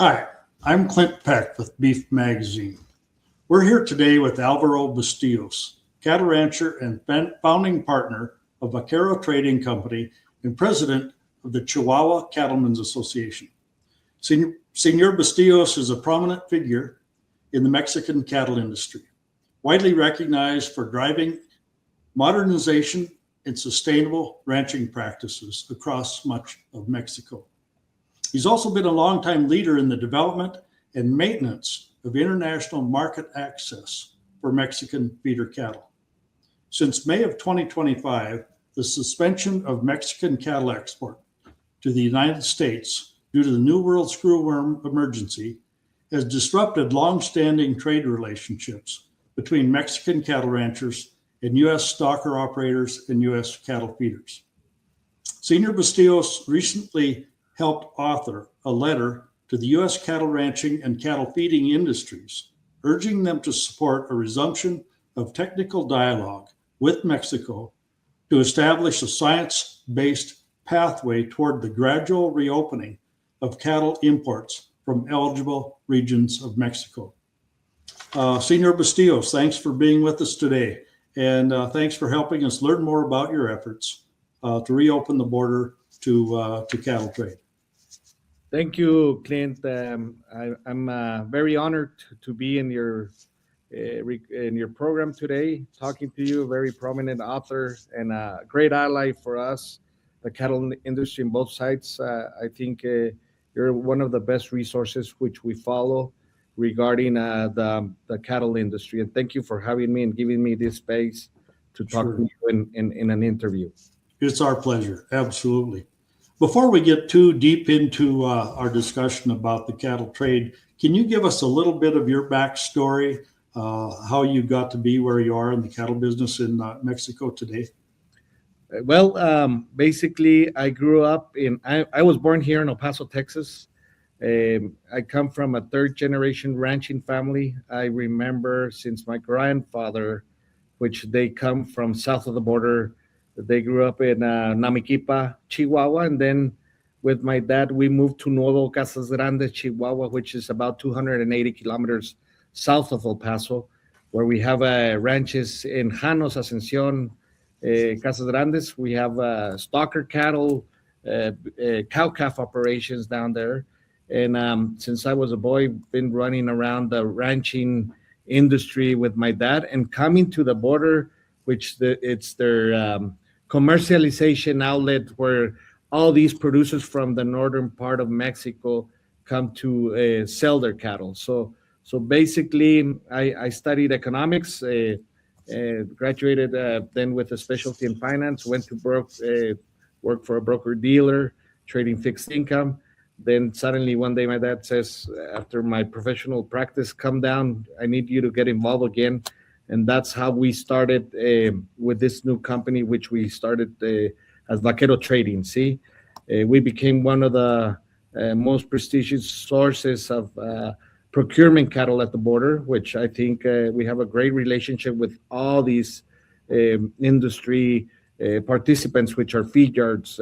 Hi, I'm Clint Peck with Beef Magazine. We're here today with Alvaro Bustillos, cattle rancher and founding partner of Vaquero Trading Company and president of the Chihuahua Cattlemen's Association. Senor Bustillos is a prominent figure in the Mexican cattle industry, widely recognized for driving modernization and sustainable ranching practices across much of Mexico. He's also been a longtime leader in the development and maintenance of international market access for Mexican feeder cattle. Since May of 2025, the suspension of Mexican cattle export to the United States due to the New World screwworm emergency has disrupted long-standing trade relationships between Mexican cattle ranchers and U.S. stocker operators and U.S. cattle feeders. Senor Bustillos recently helped author a letter to the U.S. cattle ranching and cattle feeding industries, urging them to support a resumption of technical dialogue with Mexico to establish a science-based pathway toward the gradual reopening of cattle imports from eligible regions of Mexico. Senor Bustillos, thanks for being with us today, and thanks for helping us learn more about your efforts to reopen the border to cattle trade. Thank you, Clint. I'm very honored to be in your program today, talking to you, a very prominent author and a great ally for us, the cattle industry on both sides. I think you're one of the best resources which we follow regarding the cattle industry. And thank you for having me and giving me this space to talk to you in an interview. It's our pleasure. Absolutely. Before we get too deep into our discussion about the cattle trade, can you give us a little bit of your backstory, how you got to be where you are in the cattle business in Mexico today? Well, basically, I grew up I was born here in El Paso, Texas. I come from a third-generation ranching family. I remember since my grandfather, which they come from south of the border. They grew up in Namiquipa, Chihuahua, and then with my dad, we moved to Nuevo Casas Grandes, Chihuahua, which is about 280 kilometers south of El Paso, where we have ranches in Janos, Ascension, Casas Grandes. We have stocker cattle, cow-calf operations down there. And since I was a boy, been running around the ranching industry with my dad and coming to the border, which it's their commercialization outlet where all these producers from the northern part of Mexico come to sell their cattle. So basically, I studied economics, graduated then with a specialty in finance, went to work for a broker dealer, trading fixed income. Then suddenly one day my dad says, after my professional practice, come down, I need you to get involved again. And that's how we started with this new company, which we started as Vaquero Trading. We became one of the most prestigious sources of procurement cattle at the border, which I think we have a great relationship with all these industry participants, which are feed yards,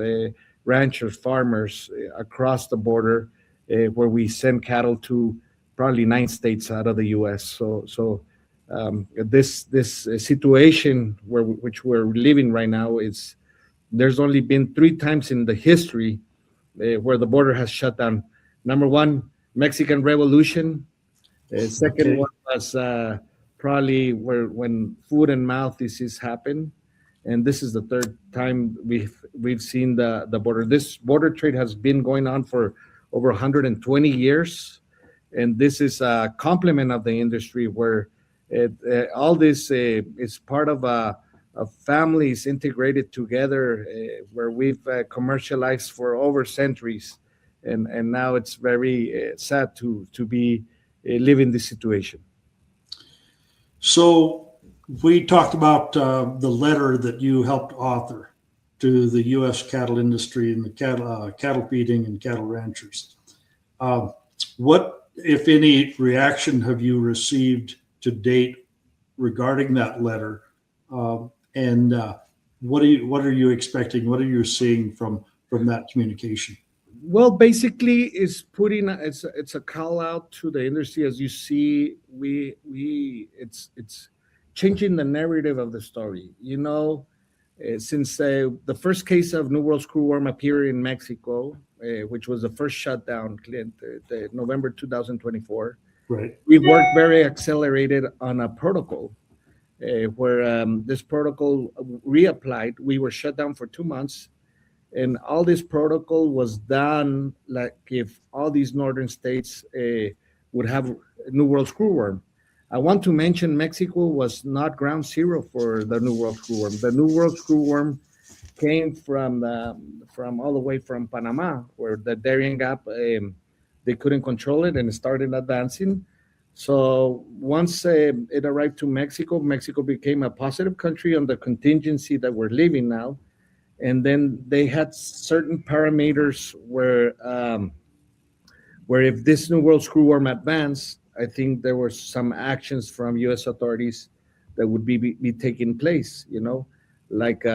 ranchers, farmers across the border, where we send cattle to probably 9 states out of the U.S. So this situation which we're living right now is there's only been 3 times in the history where the border has shut down. Number 1, Mexican Revolution. Second one was probably when foot and mouth disease happened, and this is the 3rd time we've seen the border. This border trade has been going on for over 120 years, and this is a complement of the industry where all this is part of families integrated together, where we've commercialized for over centuries, and now it's very sad to be living this situation. So we talked about the letter that you helped author to the U.S. cattle industry and the cattle feeding and cattle ranchers. What, if any, reaction have you received to date regarding that letter? And what are you expecting? What are you seeing from that communication? Well, basically, it's a call out to the industry. As you see, it's changing the narrative of the story. Since the first case of New World Screwworm appeared in Mexico, which was the first shutdown, Clint, November 2024, Right. we worked very accelerated on a protocol where this protocol reapplied. We were shut down for 2 months, and all this protocol was done like if all these northern states would have New World Screwworm. I want to mention Mexico was not ground zero for the New World Screwworm. The New World Screwworm came from all the way from Panama, where the Darien Gap they couldn't control it and it started advancing. So once it arrived to Mexico, Mexico became a positive country on the contingency that we're living now. And then they had certain parameters where if this New World Screwworm advanced, I think there were some actions from U.S. authorities that would be taking place. Like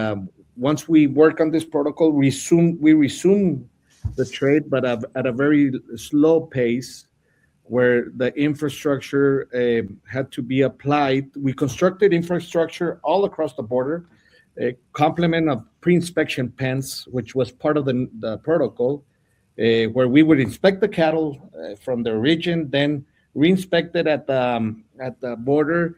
once we work on this protocol, we resume the trade, but at a very slow pace, where the infrastructure had to be applied. We constructed infrastructure all across the border, a complement of pre-inspection pens, which was part of the protocol, where we would inspect the cattle from the origin, then re-inspect it at the border,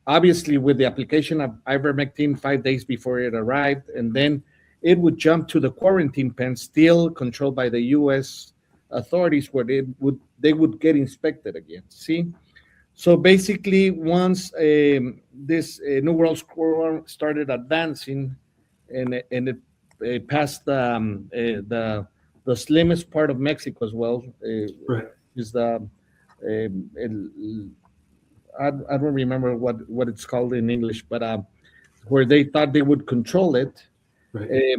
obviously with the application of ivermectin 5 days before it arrived, and then it would jump to the quarantine pen, still controlled by the U.S. authorities, where they would get inspected again. See, so basically, once this New World Screwworm started advancing, and it passed the slimmest part of Mexico as well, Right. is I don't remember what it's called in English, but where they thought they would control it. Right.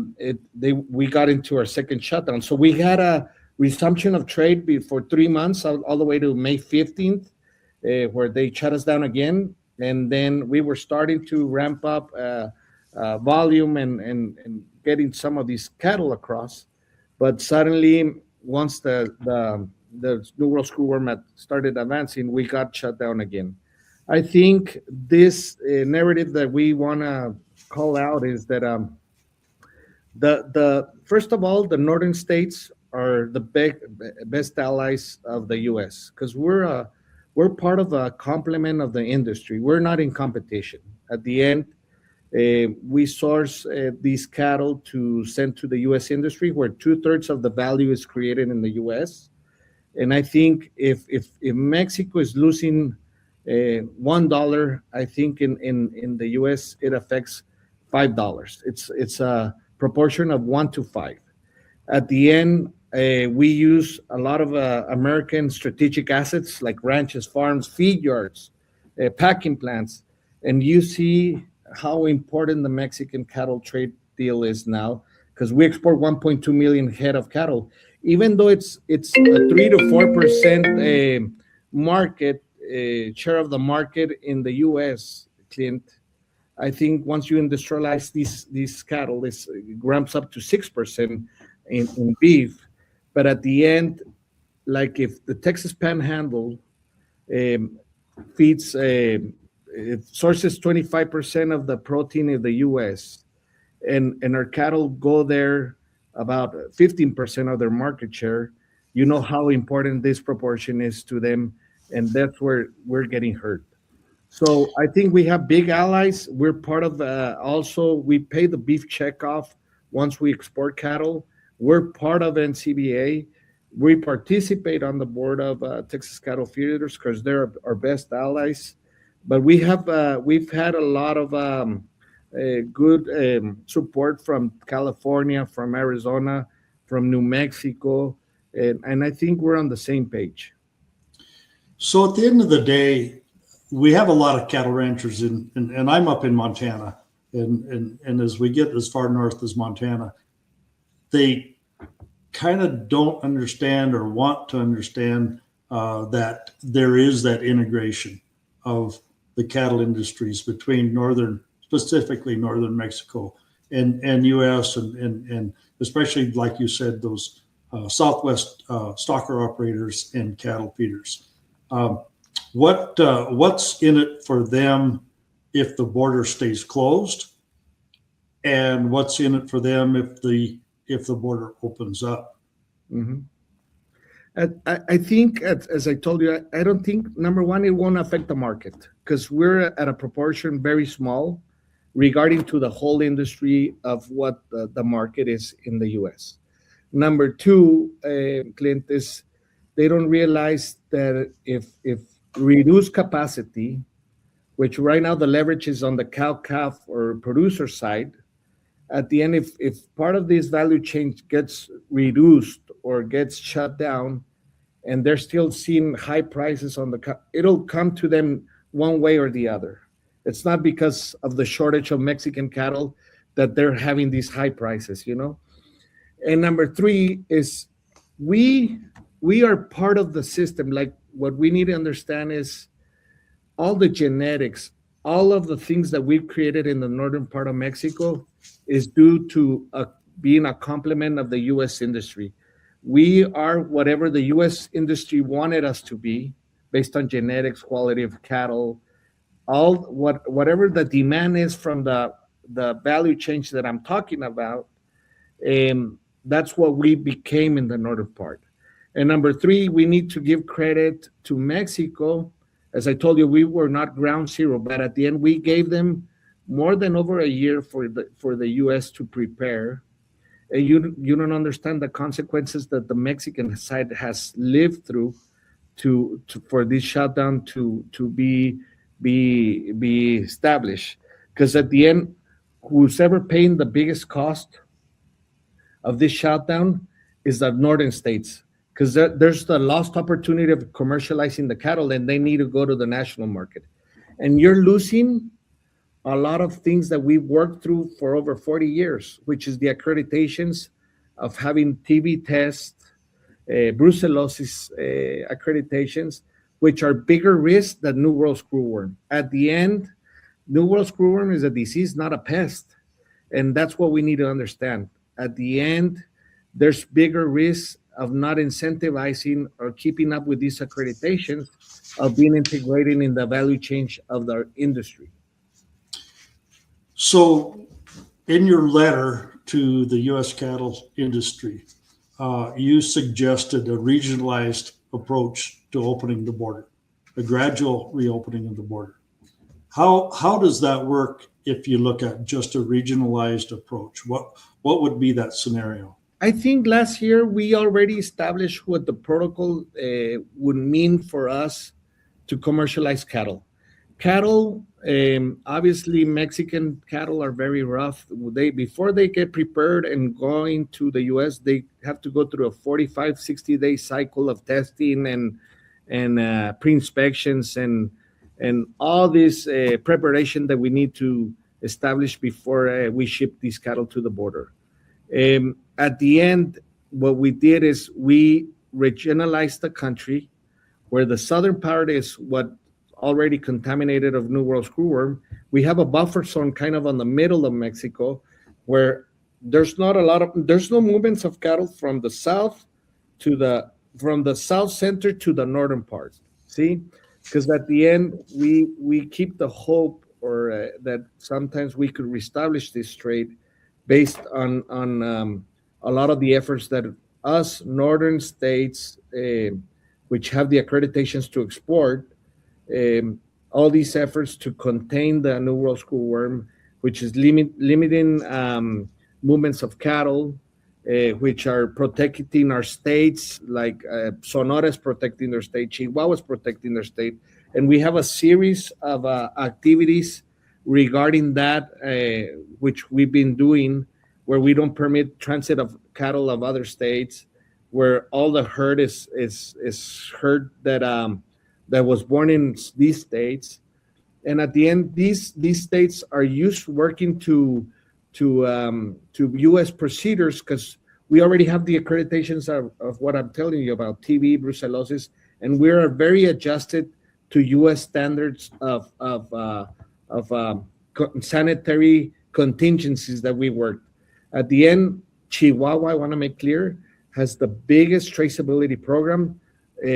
We got into our second shutdown. So we had a resumption of trade for 3 months, all the way to May 15th, where they shut us down again. And then we were starting to ramp up volume and getting some of these cattle across. But suddenly, once the New World Screwworm had started advancing, we got shut down again. I think this narrative that we want to call out is that the first of all, the northern states are the best allies of the U.S. because we're part of a complement of the industry. We're not in competition. At the end, we source these cattle to send to the U.S. industry, where 2/3 of the value is created in the U.S. And I think if Mexico is losing $1, I think in the U.S. it affects $5. It's a proportion of 1 to 5. At the end, we use a lot of American strategic assets like ranches, farms, feed yards, packing plants, and you see how important the Mexican cattle trade deal is now, because we export 1.2 million head of cattle. Even though it's a 3 to 4% market share of the market in the U.S., Clint, I think once you industrialize these cattle, this ramps up to 6% in beef. But at the end, like if the Texas Panhandle feeds, it sources 25% of the protein in the U.S., and our cattle go there about 15% of their market share, you know how important this proportion is to them, and that's where we're getting hurt. So I think we have big allies. We're part of also, we pay the beef checkoff once we export cattle. We're part of NCBA. We participate on the board of Texas Cattle Feeders because they're our best allies. But we've had a lot of good support from California, from Arizona, from New Mexico, and I think we're on the same page. So at the end of the day, we have a lot of cattle ranchers and I'm up in Montana, and as we get as far north as Montana, they kind of don't understand or want to understand that there is that integration of the cattle industries between specifically northern Mexico and U.S. and especially, like you said, those Southwest stocker operators and cattle feeders. What's in it for them if the border stays closed, and what's in it for them if the border opens up? Mhm. I think, as I told you, I don't think, number one, it won't affect the market because we're at a proportion very small regarding to the whole industry of what the market is in the U.S. Number two, Clint, is they don't realize that if reduced capacity, which right now the leverage is on the cow-calf or producer side, at the end, if part of this value chain gets reduced or gets shut down, and they're still seeing high prices on it'll come to them one way or the other. It's not because of the shortage of Mexican cattle that they're having these high prices, you know? And number three is we are part of the system. Like, what we need to understand is all the genetics, all of the things that we've created in the northern part of Mexico is due to being a complement of the U.S. industry. We are whatever the U.S. industry wanted us to be based on genetics, quality of cattle, whatever the demand is from the value chain that I'm talking about. That's what we became in the northern part. And number three, we need to give credit to Mexico. As I told you, we were not ground zero, but at the end, we gave them more than over a year for the U.S. to prepare. And you don't understand the consequences that the Mexican side has lived through for this shutdown to be established. Because at the end, who's ever paying the biggest cost of this shutdown is the northern states, because there's the lost opportunity of commercializing the cattle, and they need to go to the national market. And you're losing a lot of things that we've worked through for over 40 years, which is the accreditations of having TB tests, brucellosis accreditations, which are bigger risks than New World screwworm. At the end, New World screwworm is a disease, not a pest. And that's what we need to understand. At the end, there's bigger risks of not incentivizing or keeping up with these accreditations of being integrated in the value chain of the industry. So in your letter to the U.S. cattle industry, you suggested a regionalized approach to opening the border, a gradual reopening of the border. How does that work if you look at just a regionalized approach? What would be that scenario? I think last year we already established what the protocol would mean for us to commercialize cattle. Cattle, obviously Mexican cattle are very rough. Before they get prepared and going to the U.S., they have to go through a 45, 60-day cycle of testing and pre-inspections and all this preparation that we need to establish before we ship these cattle to the border. At the end, what we did is we regionalized the country, where the southern part is what already contaminated of New World screwworm. We have a buffer zone kind of on the middle of Mexico, where there's no movements of cattle from the south center to the northern part. See, because at the end we keep the hope or that sometimes we could reestablish this trade based on a lot of the efforts that us northern states, which have the accreditations to export, all these efforts to contain the New World screwworm, which is limiting movements of cattle, which are protecting our states, like Sonora is protecting their state, Chihuahua is protecting their state. And we have a series of activities regarding that, which we've been doing, where we don't permit transit of cattle of other states, where all the herd is herd that was born in these states. And at the end, these states are working to U.S. procedures, because we already have the accreditations of what I'm telling you about TB, brucellosis, and we are very adjusted to U.S. standards of sanitary contingencies that we worked. At the end, Chihuahua, I want to make clear, has the biggest traceability program.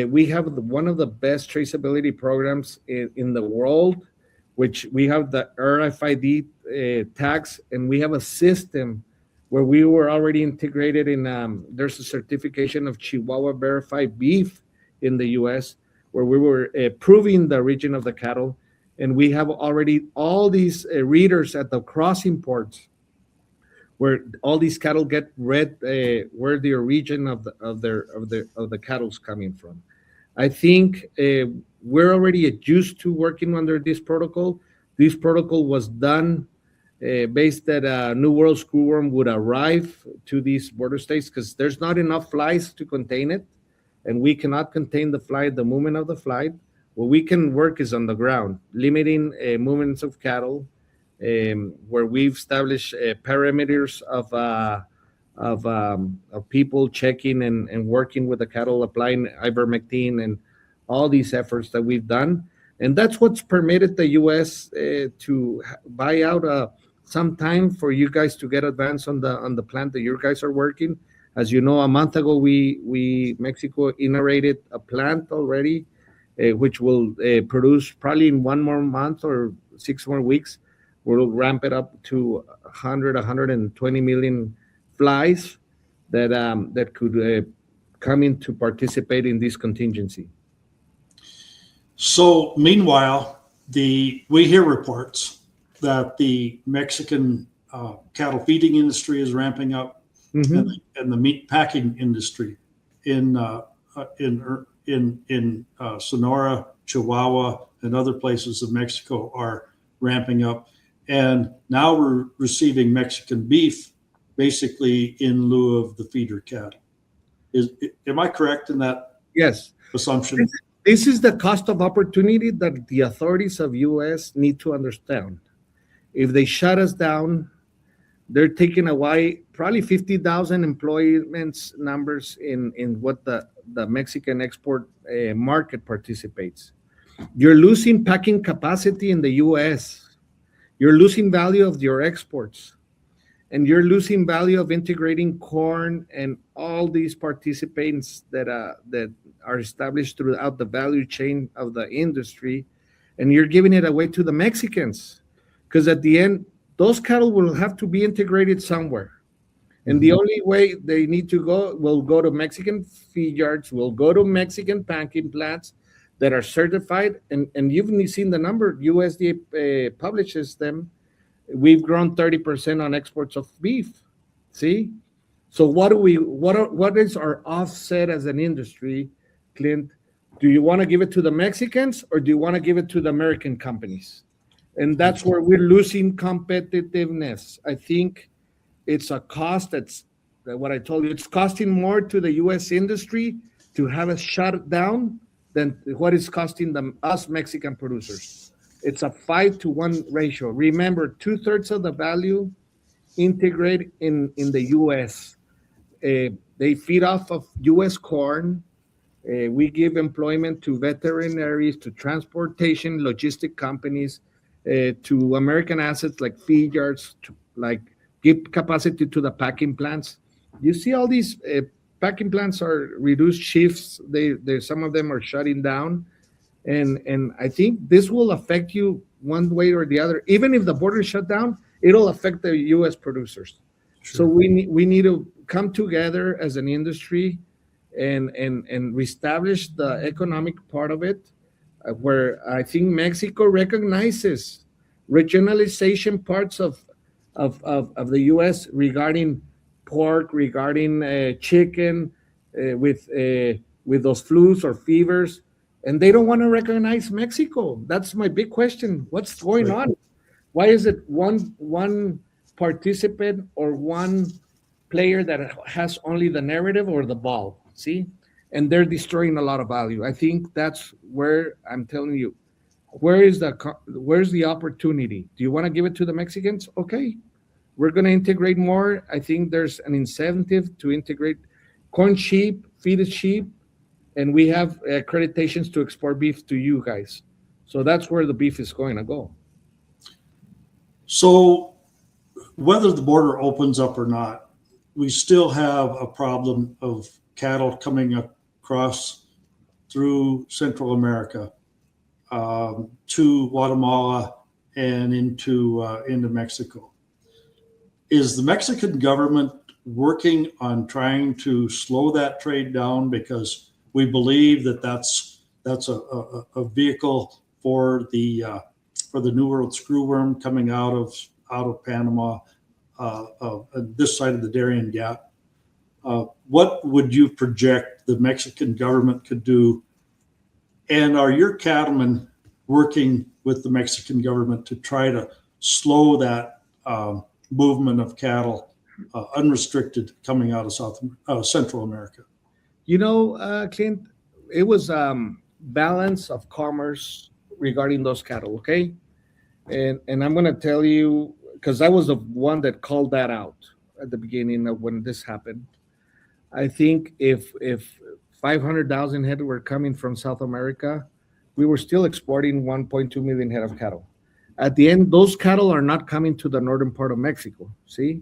We have one of the best traceability programs in the world, which we have the RFID tags, and we have a system where we were already integrated in. There's a certification of Chihuahua verified beef in the U.S., where we were proving the origin of the cattle, and we have already all these readers at the crossing ports, where all these cattle get read where the origin of the cattle's coming from. I think we're already used to working under this protocol. This protocol was done based that New World screwworm would arrive to these border states because there's not enough flies to contain it, and we cannot contain the fly at the movement of the flight. What we can work is on the ground, limiting movements of cattle, where we've established parameters of people checking and working with the cattle, applying ivermectin and all these efforts that we've done. And that's what's permitted the U.S. To buy out some time for you guys to get advanced on the plant that you guys are working. As you know, a month ago, Mexico inaugurated a plant already, which will produce probably in 1 more month or 6 more weeks. We'll ramp it up to 120 million flies that could come in to participate in this contingency. So meanwhile, we hear reports that the Mexican cattle feeding industry is ramping up, and the meat packing industry in Sonora, Chihuahua, and other places of Mexico are ramping up. And now we're receiving Mexican beef basically in lieu of the feeder cattle. Am I correct in that Yes. assumption? This is the cost of opportunity that the authorities of U.S. need to understand. If they shut us down, they're taking away probably 50,000 employment numbers in what the Mexican export market participates. You're losing packing capacity in the U.S. You're losing value of your exports, and you're losing value of integrating corn and all these participants that are established throughout the value chain of the industry, and you're giving it away to the Mexicans, because at the end, those cattle will have to be integrated somewhere. And the only way they need to go will go to Mexican feed yards, will go to Mexican packing plants that are certified. And you've seen the number, USDA publishes them. We've grown 30% on exports of beef. See? So what is our offset as an industry, Clint? Do you want to give it to the Mexicans, or do you want to give it to the American companies? And that's where we're losing competitiveness. I think it's a cost that's what I told you. It's costing more to the U.S. industry to have us shut down than what it's costing us Mexican producers. It's a 5-to-1 ratio. Remember, 2/3 of the value integrate in the U.S. They feed off of U.S. corn. We give employment to veterinaries, to transportation, logistic companies, to American assets like feed yards, to give capacity to the packing plants. You see all these packing plants are reduced shifts. Some of them are shutting down. And I think this will affect you one way or the other. Even if the border is shut down, it'll affect the U.S. producers. Sure. So we need to come together as an industry and reestablish the economic part of it, where I think Mexico recognizes regionalization parts of the U.S. regarding pork, regarding chicken, with those flus or fevers, and they don't want to recognize Mexico. That's my big question. What's going on? Why is it one participant or one player that has only the narrative or the ball? See? And they're destroying a lot of value. I think that's where I'm telling you, where's the opportunity? Do you want to give it to the Mexicans? Okay, we're going to integrate more. I think there's an incentive to integrate corn sheep, feed sheep, and we have accreditations to export beef to you guys. So that's where the beef is going to go. So whether the border opens up or not, we still have a problem of cattle coming across through Central America to Guatemala and into Mexico. Is the Mexican government working on trying to slow that trade down, because we believe that that's a vehicle for the New World screwworm coming out of Panama, this side of the Darien Gap? What would you project the Mexican government could do? And are your cattlemen working with the Mexican government to try to slow that movement of cattle unrestricted coming out of Central America? Clint, it was balance of commerce regarding those cattle, okay? And I'm going to tell you, because I was the one that called that out at the beginning of when this happened. I think if 500,000 head were coming from South America, we were still exporting 1.2 million head of cattle. At the end, those cattle are not coming to the northern part of Mexico. See,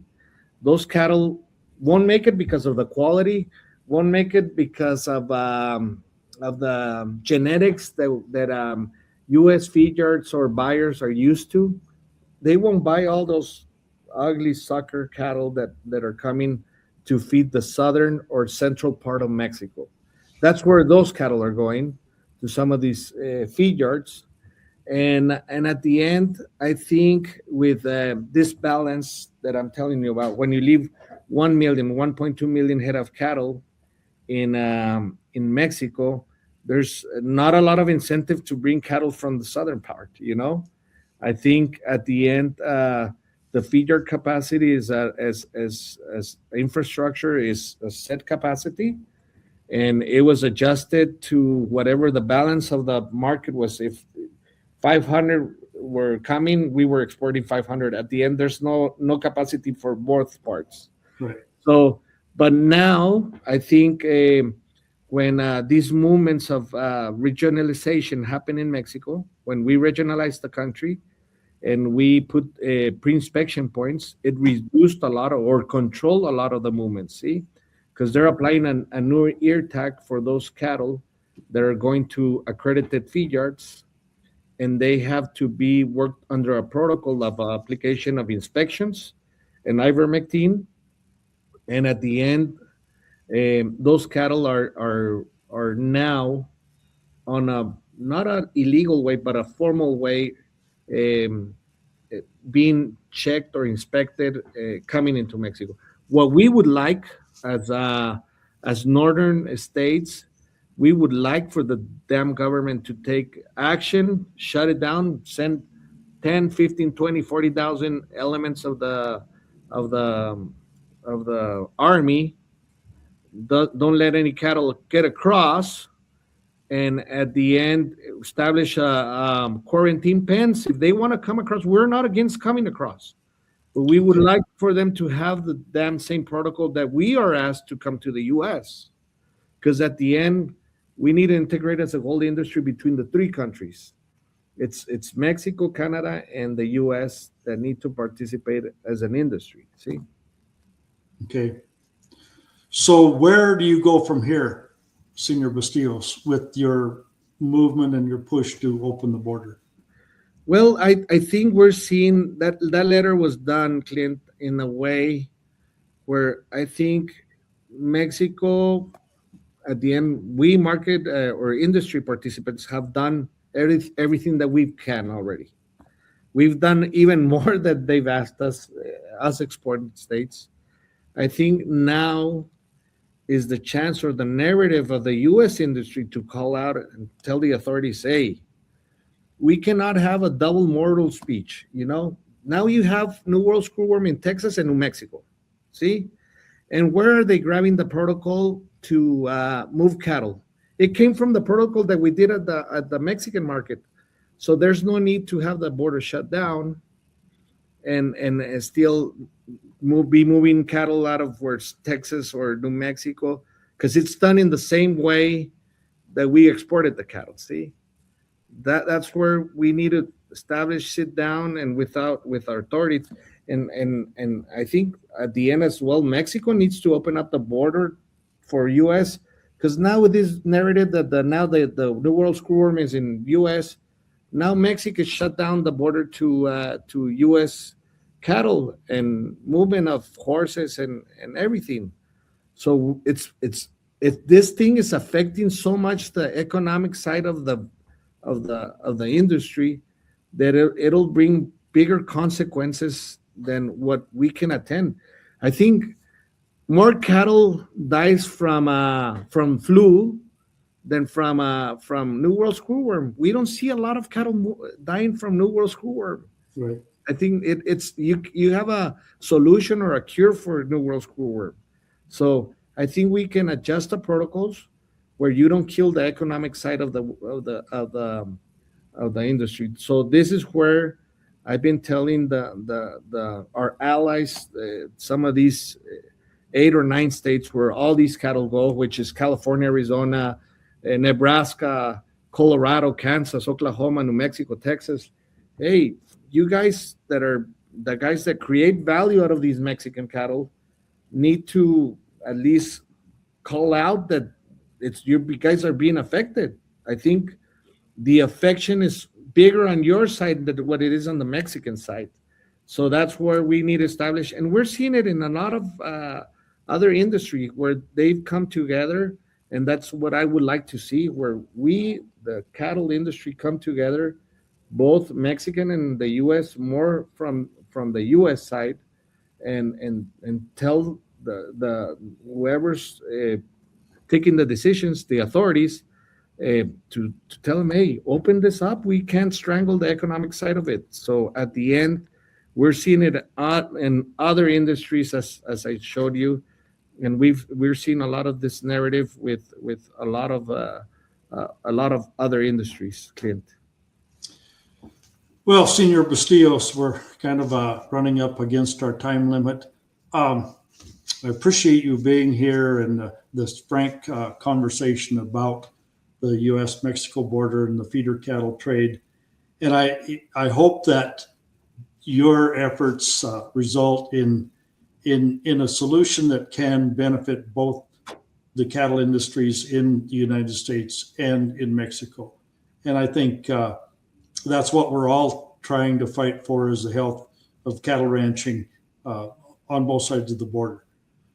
those cattle won't make it because of the quality, won't make it because of the genetics that U.S. feed yards or buyers are used to. They won't buy all those ugly sucker cattle that are coming to feed the southern or central part of Mexico. That's where those cattle are going, to some of these feed yards. And at the end, I think with this balance that I'm telling you about, when you leave 1.2 million head of cattle in Mexico, there's not a lot of incentive to bring cattle from the southern part. I think at the end, the feed yard capacity is as infrastructure is a set capacity, and it was adjusted to whatever the balance of the market was. If 500 were coming, we were exporting 500. At the end, there's no capacity for both parts. Right. So, but now I think when these movements of regionalization happen in Mexico, when we regionalized the country and we put pre-inspection points, it reduced a lot or controlled a lot of the movements. See, because they're applying a new ear tag for those cattle that are going to accredited feed yards, and they have to be worked under a protocol of application of inspections and ivermectin. And at the end, those cattle are now on a not an illegal way, but a formal way, being checked or inspected coming into Mexico. What we would like as northern states, we would like for the damn government to take action, shut it down, send 10, 15, 20, 40,000 elements of the army. Don't let any cattle get across, and at the end establish quarantine pens. If they want to come across, we're not against coming across, but we would like for them to have the damn same protocol that we are asked to come to the U.S., because at the end we need to integrate as a whole industry between the three countries. It's Mexico, Canada, and the U.S. that need to participate as an industry. See? Okay. So where do you go from here, Senior Bustillos, with your movement and your push to open the border? Well, I think we're seeing that letter was done, Clint, in a way where I think Mexico, at the end, we market or industry participants have done everything that we can already. We've done even more than they've asked us exporting states. I think now is the chance or the narrative of the U.S. industry to call out and tell the authorities, hey, we cannot have a double mortal speech. Now you have New World screwworm in Texas and New Mexico. See? And where are they grabbing the protocol to move cattle? It came from the protocol that we did at the Mexican market. So there's no need to have the border shut down and still be moving cattle out of where it's Texas or New Mexico, because it's done in the same way that we exported the cattle. See, that's where we need to sit down and with our authorities. And I think at the end as well, Mexico needs to open up the border for U.S. because now with this narrative that now the New World Screwworm is in U.S., now Mexico shut down the border to U.S. cattle and movement of horses and everything. So this thing is affecting so much the economic side of the industry that it'll bring bigger consequences than what we can attend. I think more cattle dies from flu than from New World Screwworm. We don't see a lot of cattle dying from New World Screwworm. Right. I think it's you have a solution or a cure for New World Screwworm. So I think we can adjust the protocols where you don't kill the economic side of the industry. So this is where I've been telling our allies, some of these 8 or 9 states where all these cattle go, which is California, Arizona, Nebraska, Colorado, Kansas, Oklahoma, New Mexico, Texas. Hey, you guys that are the guys that create value out of these Mexican cattle need to at least call out that you guys are being affected. I think the affection is bigger on your side than what it is on the Mexican side. So that's where we need to establish, and we're seeing it in a lot of other industry where they've come together, and that's what I would like to see, where the cattle industry, come together, both Mexican and the U.S., more from the U.S. side, and tell the whoever's taking the decisions, the authorities, to tell them, hey, open this up. We can't strangle the economic side of it. So at the end, we're seeing it in other industries, as I showed you, and we're seeing a lot of this narrative with a lot of other industries, Clint. Well, Senor Bustillos, we're kind of running up against our time limit. I appreciate you being here and this frank conversation about the U.S.-Mexico border and the feeder cattle trade. And I hope that your efforts result in a solution that can benefit both the cattle industries in the United States and in Mexico. And I think that's what we're all trying to fight for, is the health of cattle ranching on both sides of the border.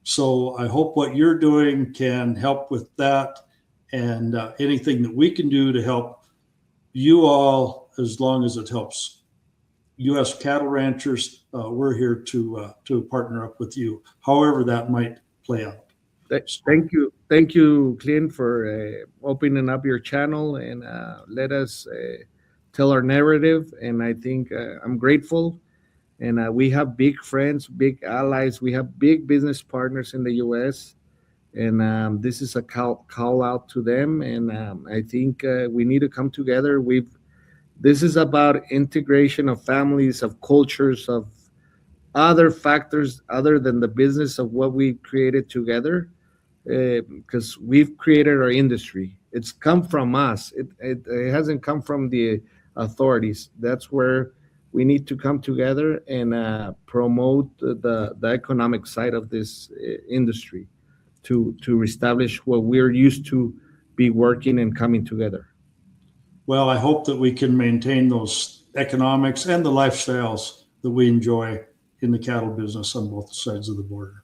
So I hope what you're doing can help with that, and anything that we can do to help you all, as long as it helps U.S. cattle ranchers, we're here to partner up with you, however that might play out. Thank you, Clint, for opening up your channel and let us tell our narrative. And I think I'm grateful. And we have big friends, big allies. We have big business partners in the U.S. And this is a call out to them. And I think we need to come together. This is about integration of families, of cultures, of other factors other than the business of what we created together, because we've created our industry. It's come from us. It hasn't come from the authorities. That's where we need to come together and promote the economic side of this industry to reestablish what we're used to be working and coming together. Well, I hope that we can maintain those economics and the lifestyles that we enjoy in the cattle business on both sides of the border.